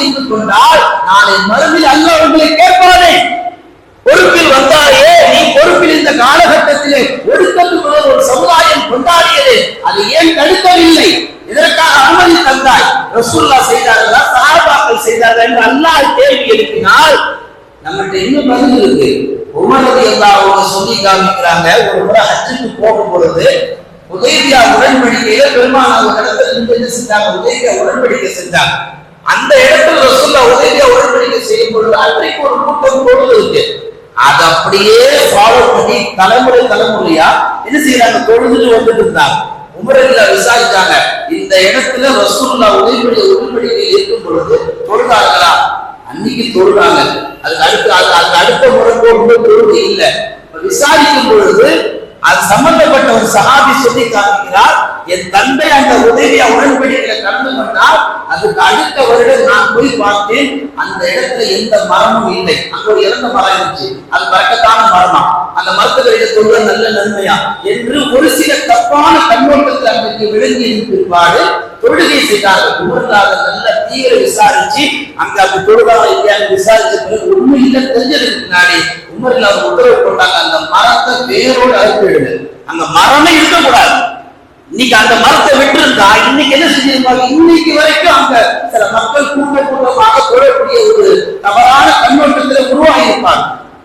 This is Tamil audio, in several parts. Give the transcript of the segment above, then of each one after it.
இருந்து கொண்டால் நாளை மறுமையில் அல்லாஹ் உங்களை கேட்பானே, பொறுப்பில் வந்தாயே, நீ பொறுப்பில் இந்த காலகட்டத்திலே ஒடுக்கத்துக்குள்ள ஒரு சமுதாயம் கொண்டாடியது, அதை ஏன் தடுக்கவில்லை? இதற்காக அனுமதி தந்தாய். ரசூலுல்லாஹ் செய்தார்களா, சஹாபாக்கள் செய்தார்களா என்று அல்லாஹ் கேள்வி எழுப்பினால் நம்மகிட்ட இன்னும் பதில் இருக்கு. உமர் ரலியல்லாஹு அன்ஹு சொல்லி காமிக்கிறாங்க, ஒரு முறை ஹஜ்ஜுக்கு போகும் பொழுது ஹுதைபியா உடன்படிக்கையில பெருமானார் ஒரு இடத்துல என்ன செஞ்சாங்க, ஹுதைபியா உடன்படிக்கை செஞ்சாங்க. அந்த இடத்துல ரசூலுல்லாஹ் ஹுதைபியா உடன்படிக்கை செய்யும் பொழுது அன்றைக்கு ஒரு கூட்டம் பொழுது இருக்கு, அதை அப்படியே ஃபாலோ பண்ணி தலைமுறையா என்ன செய்யறாங்க, தொழுதுட்டு வந்துட்டு இருந்தாங்க. உமர் ரலியல்லாஹு விசாரிச்சாங்க, இந்த இடத்துல ரசூலுல்லாஹ் உடன்படிக்கை இருக்கும் பொழுது தொழுதார்களா? அன்னைக்கு தொழுறாங்க. அதுக்கு அடுத்த முறை தொழுது இல்லை. விசாரிக்கும் பொழுது அது சம்பந்தப்பட்ட ஒரு சஹாபி சொல்லி காட்டுகிறார், என் தந்தை அந்த உதவியா உடன்படிக்கையில கலந்து கொண்டால் அதுக்கு அடுத்த வருடம் நான் போய் பார்த்தேன், அந்த இடத்துல எந்த மரமும் இல்லை. அங்க ஒரு இறந்த மரம் இருந்துச்சு, அது பறக்கத்தான மரமா, அந்த மரத்துக்கு தொழுக நல்ல நன்மையா என்று ஒரு சில தப்பான கண்ணோட்டத்தில் அன்றைக்கு விளங்கி இருப்பாடு தொழுகை செய்தார்கள். உமர்லாத நல்ல தீவிர விசாரிச்சு அங்க அப்படி தொழுகாம இல்லையான்னு விசாரிச்ச பிறகு உண்மை இல்லை தெரிஞ்சதுக்கு முன்னாடி உமர்ல அவர் உத்தரவு போட்டாங்க, அந்த மரத்தை வேரோடு அறுப்பிடுங்க, அங்க மரமே இருக்கக்கூடாது. இன்னைக்கு அந்த மரத்தை விட்டு இருந்தா இன்னைக்கு என்ன செஞ்சிருப்பாங்க, இன்னைக்கு வரைக்கும் அங்க சில மக்கள் கூட்டமாக தொழக்கூடிய ஒரு தவறான கண்ணோட்டத்துல உருவாகி இருப்பாங்க.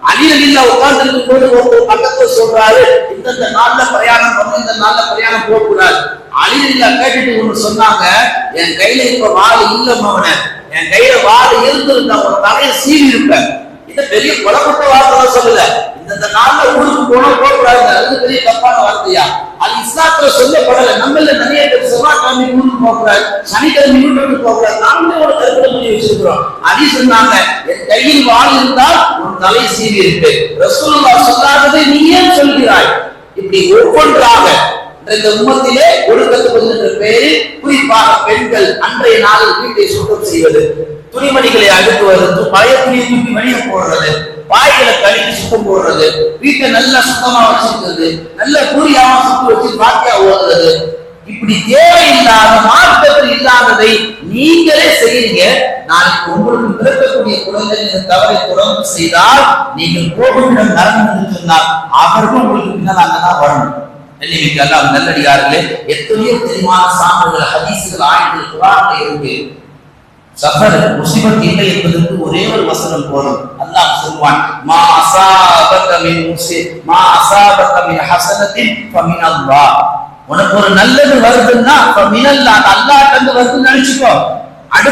அலி ரலியல்லாஹு உட்கார்ந்து இருக்கும் போது ஒரு பக்கத்துல சொல்றாரு, இந்த நாள்ல பிரயாணம் பண்ண, இந்த நாள்ல பிரயாணம் போகக்கூடாது. அலி ரலியல்லாஹு கேட்டுட்டு ஒண்ணு சொன்னாங்க, என் கையில இப்ப வாள் இல்ல மவனே, என் கையில வாள் இருந்திருந்தா ஒரு தலையை சீவி இருப்பேன். இது பெரிய குழப்பத்த வார்த்தை சொல்லல, இந்த நாள்ல ஊருக்கு போகக்கூடாது, அது பெரிய தப்பான வார்த்தையா? அது இஸ்லாத்துல சொல்லப்படல. நம்மள நிறைய பேர் செவ்வாய்க்கிழமை ஊருக்கு போகக்கூடாது, சனிக்கிழமை வீட்டுக்கு போகக்கூடாது, நாமளே ஒரு கருத்துல பண்ணி வச்சிருக்கிறோம். அலி சொன்னாங்க, என் கையில் வாள் இருந்தால் உன் தலை சீவி இருக்கு. ரசூலுல்லாஹ் சொல்லாததை நீ ஏன் சொல்கிறாய்? இப்படி ஒவ்வொன்றாக இந்த உம்மத்திலே ஒழுக்கத்துக்கு என்ற பெயரில் குறிப்பாக பெண்கள் அன்றைய நாளில் வீட்டை சுத்தம் செய்வது, துணிமணிகளை அடுக்குவது, பழைய துணியை தூக்கி வெளியே போடுறது, வாய்களை கழுவி சுத்தம் போடுறது, வீட்டை நல்லா சுத்தமா வச்சிருக்கிறது, நல்ல பூரியாம சுத்தம் வச்சு பாத்தியா ஓடுறது, இப்படி தேவையில்லாத மார்க்கத்தில் இல்லாததை நீங்களே செய்யுங்க. நாளைக்கு உங்களுக்கு பிறக்கக்கூடிய குழந்தைகள் தவறை தொடர்ந்து செய்தால் நீங்கள் போகும் இடம் நரகம் சொன்னால் அவர்களும் உங்களுக்கு பின்னால் அங்கதான் வரணும். நல்லடியார்களே, எத்தனையோ தெளிவான சான்றுகள், ஹதீசுகள், ஆயத்துகள் குர்ஆன்ல இருக்கு. சஃபர் முஸிபத் இல்லை என்பதற்கு ஒரே ஒரு வசனம் போதும். அல்லாஹ் சொல்வான், மா அஸாபக மின் ஹஸனத்தின் ஃபமினல்லாஹ். உனக்கு ஒரு நல்லது வருதுன்னா ஃபமினல்லாஹ், அல்லாஹ்ட்ட இருந்து வருதுன்னு நினைச்சுக்கோ.